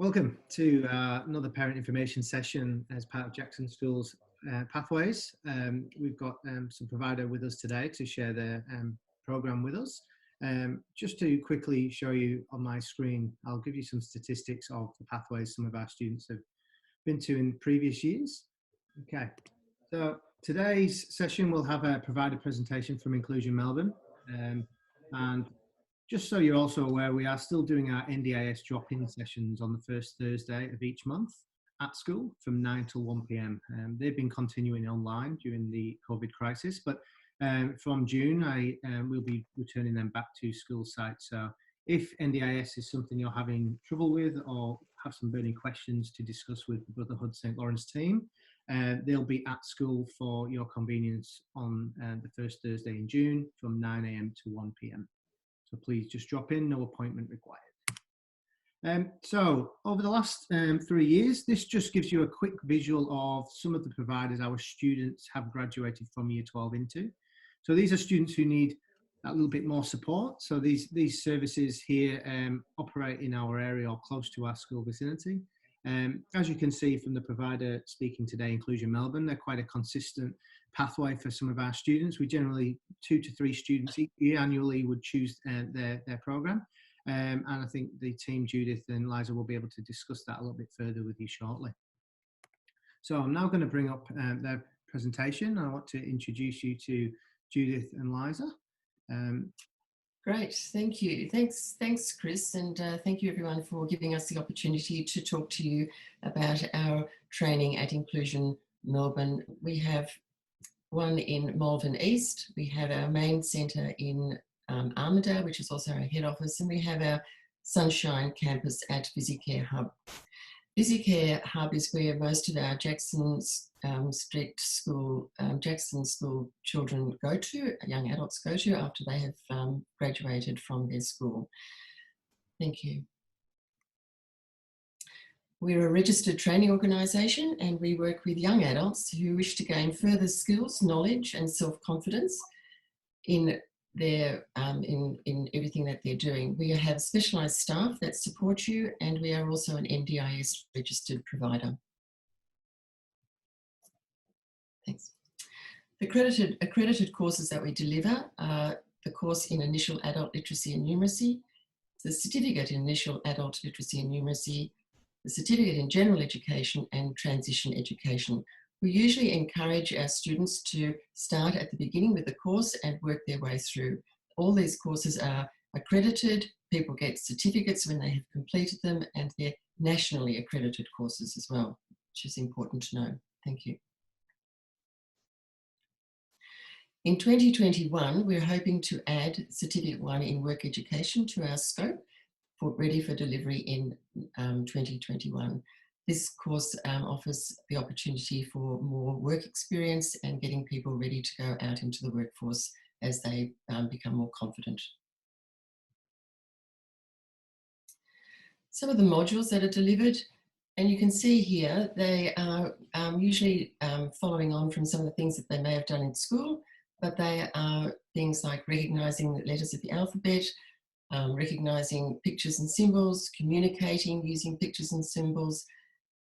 Welcome to another parent information session as part of Jackson Schools Pathways. We've got some provider with us today to share their program with us. Just to quickly show you on my screen, I'll give you some statistics of the pathways some of our students have been to in previous years. Okay, so today's session will have a provider presentation from Inclusion Melbourne. And just so you're also aware, we are still doing our NDIS drop-in sessions on the first Thursday of each month at school from 9 till 1 p.m. They've been continuing online during the COVID crisis, but from June, I will be returning them back to school sites. So if NDIS is something you're having trouble with or have some burning questions to discuss with the Brotherhood St. Lawrence team, they'll be at school for your convenience on the first Thursday in June from 9 a.m. to 1 p.m. So please just drop in, no appointment required. So over the last 3 years, this just gives you a quick visual of some of the providers our students have graduated from Year 12 into. So these are students who need a little bit more support. So these services here operate in our area or close to our school vicinity. As you can see from the provider speaking today, Inclusion Melbourne, they're quite a consistent pathway for some of our students. We generally 2 to 3 students each year annually would choose their program. And I think the team, Judith and Liza, will be able to discuss that a little bit further with you shortly. So I'm now going to bring up their presentation. I want to introduce you to Judith and Liza. Great, thank you. Thanks, Chris, and thank you everyone for giving us the opportunity to talk to you about our training at Inclusion Melbourne. We have one in Malvern East, we have our main centre in Armidale, which is also our head office, and we have our Sunshine campus at VisiCare Hub. VisiCare Hub is where most of our Jackson School children go to, young adults go to after they have graduated from their school. Thank you. We're a registered training organisation and we work with young adults who wish to gain further skills, knowledge and self-confidence in their in everything that they're doing. We have specialised staff that support you, and we are also an NDIS registered provider. Thanks. The accredited courses that we deliver are the course in Initial Adult Literacy and Numeracy, the Certificate in Initial Adult Literacy and Numeracy, the Certificate in General Education and Transition Education. We usually encourage our students to start at the beginning with the course and work their way through. All these courses are accredited, people get certificates when they have completed them, and they're nationally accredited courses as well, which is important to know. Thank you. In 2021, we're hoping to add Certificate 1 in Work Education to our scope, ready for delivery in 2021. This course offers the opportunity for more work experience and getting people ready to go out into the workforce as they become more confident. Some of the modules that are delivered, and you can see here, they are usually following on from some of the things that they may have done in school, but they are things like recognising the letters of the alphabet, recognising pictures and symbols, communicating using pictures and symbols.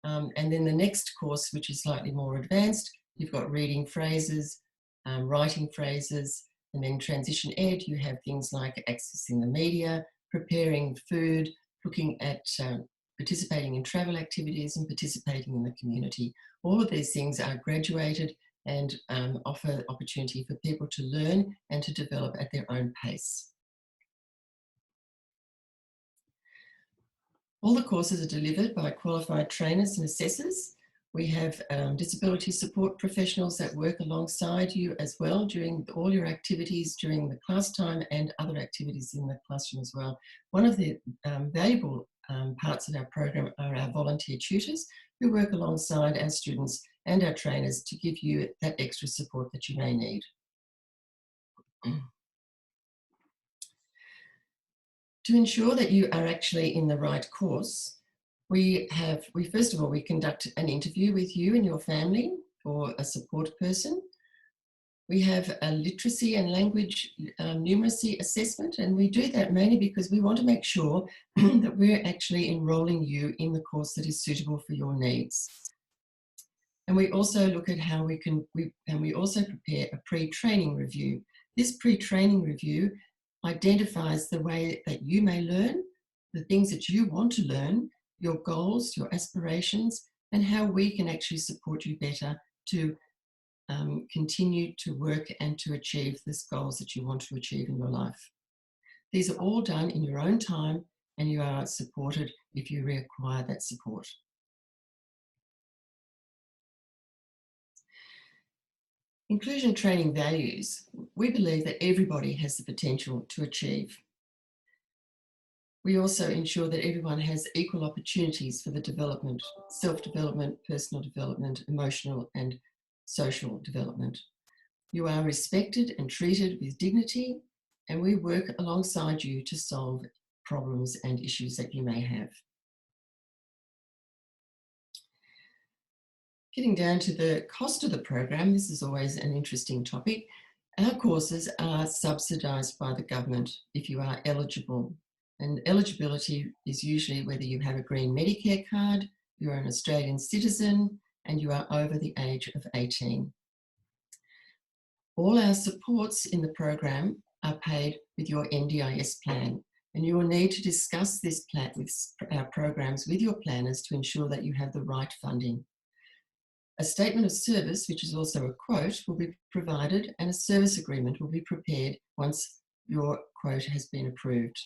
And then the next course, which is slightly more advanced, you've got reading phrases, writing phrases, and then transition ed, you have things like accessing the media, preparing food, looking at participating in travel activities and participating in the community. All of these things are graduated and offer opportunity for people to learn and to develop at their own pace. All the courses are delivered by qualified trainers and assessors. We have disability support professionals that work alongside you as well during all your activities during the class time and other activities in the classroom as well. One of the valuable parts of our program are our volunteer tutors who work alongside our students and our trainers to give you that extra support that you may need. To ensure that you are actually in the right course, we first of all, we conduct an interview with you and your family or a support person. We have a literacy and language numeracy assessment, and we do that mainly because we want to make sure that we're actually enrolling you in the course that is suitable for your needs. And we also look at how we also prepare a pre-training review. This pre-training review identifies the way that you may learn, the things that you want to learn, your goals, your aspirations, and how we can actually support you better to continue to work and to achieve these goals that you want to achieve in your life. These are all done in your own time, and you are supported if you require that support. Inclusion training values. We believe that everybody has the potential to achieve. We also ensure that everyone has equal opportunities for the development, self-development, personal development, emotional and social development. You are respected and treated with dignity, and we work alongside you to solve problems and issues that you may have. Getting down to the cost of the program, this is always an interesting topic. Our courses are subsidised by the government if you are eligible. And eligibility is usually whether you have a green Medicare card, you're an Australian citizen, and you are over the age of 18. All our supports in the program are paid with your NDIS plan, and you will need to discuss this plan with our programs with your planners to ensure that you have the right funding. A statement of service, which is also a quote, will be provided, and a service agreement will be prepared once your quote has been approved.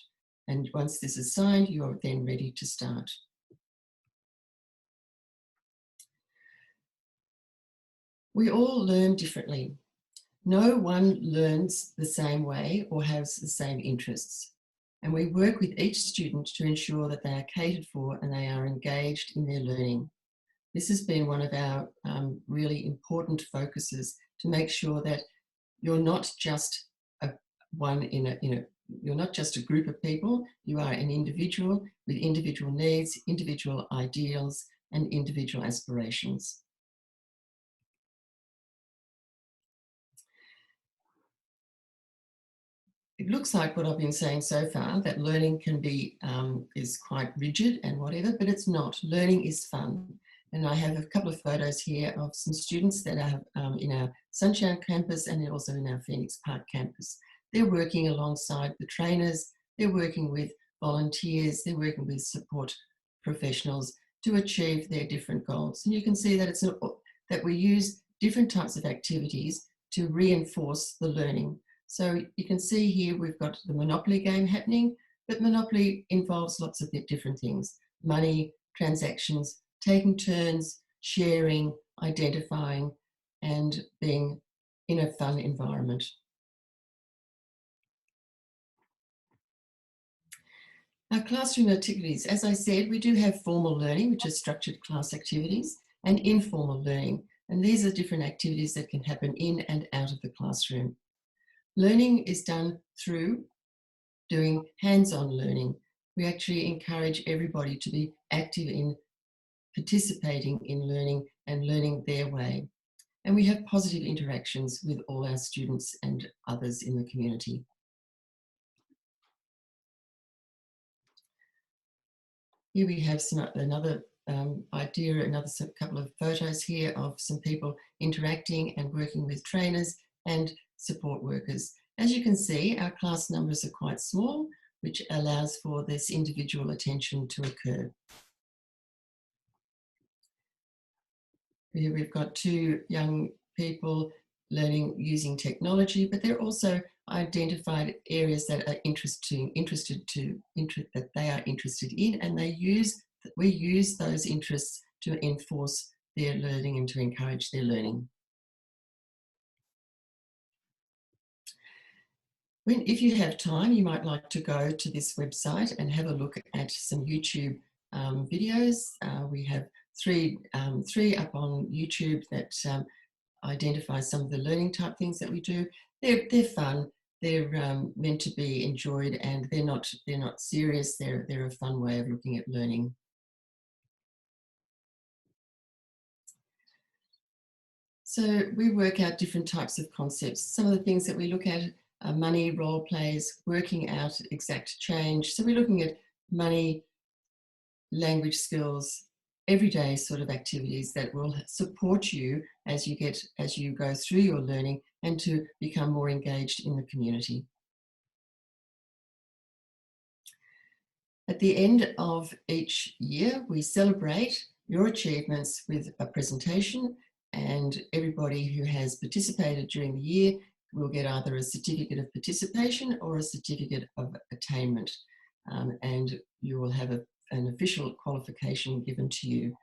And once this is signed, you are then ready to start. We all learn differently. No one learns the same way or has the same interests. And we work with each student to ensure that they are catered for and they are engaged in their learning. This has been one of our really important focuses to make sure that you're not just you're not just a group of people, you are an individual with individual needs, individual ideals, and individual aspirations. It looks like what I've been saying so far, that learning can be, is quite rigid and whatever, but it's not. Learning is fun. And I have a couple of photos here of some students that are in our Sunshine campus and also in our Phoenix Park campus. They're working alongside the trainers, they're working with volunteers, they're working with support professionals to achieve their different goals. And you can see that that we use different types of activities to reinforce the learning. So you can see here we've got the Monopoly game happening, but Monopoly involves lots of different things: money, transactions, taking turns, sharing, identifying, and being in a fun environment. Our classroom activities, as I said, we do have formal learning, which is structured class activities, and informal learning. And these are different activities that can happen in and out of the classroom. Learning is done through doing hands-on learning. We actually encourage everybody to be active in participating in learning and learning their way. And we have positive interactions with all our students and others in the community. Here we have another idea, couple of photos here of some people interacting and working with trainers and support workers. As you can see, our class numbers are quite small, which allows for this individual attention to occur. Here we've got two young people learning using technology, but they're also identified areas that are that they are interested in, and we use those interests to enforce their learning and to encourage their learning. If you have time, you might like to go to this website and have a look at some YouTube videos. We have three up on YouTube that identify some of the learning type things that we do. They're fun. They're meant to be enjoyed, and they're not serious. They're a fun way of looking at learning. So we work out different types of concepts. Some of the things that we look at are money, role plays, working out exact change. So we're looking at money, language skills, everyday sort of activities that will support you as you go through your learning and to become more engaged in the community. At the end of each year, we celebrate your achievements with a presentation, and everybody who has participated during the year will get either a certificate of participation or a certificate of attainment, and you will have an official qualification given to you.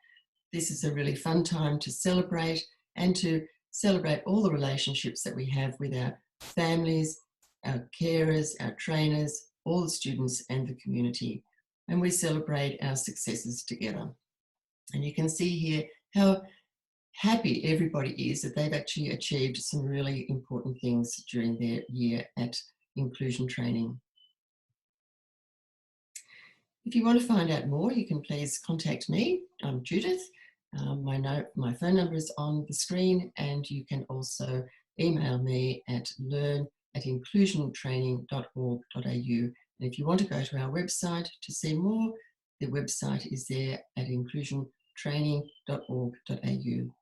This is a really fun time to celebrate and to celebrate all the relationships that we have with our families, our carers, our trainers, all the students and the community. And we celebrate our successes together. And you can see here how happy everybody is that they've actually achieved some really important things during their year at inclusion training. If you want to find out more, you can please contact me. I'm Judith. My phone number is on the screen, and you can also email me at learn@inclusiontraining.org.au. And if you want to go to our website to see more, the website is there at inclusiontraining.org.au.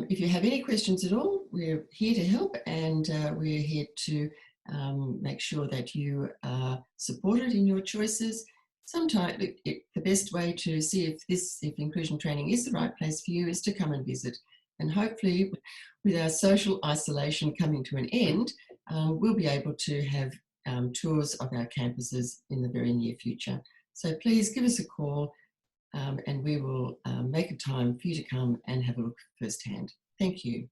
If you have any questions at all, we're here to help, and we're here to make sure that you are supported in your choices. Sometimes the best way to see if inclusion training is the right place for you is to come and visit. And hopefully, with our social isolation coming to an end, we'll be able to have tours of our campuses in the very near future. So please give us a call, and we will make a time for you to come and have a look firsthand. Thank you.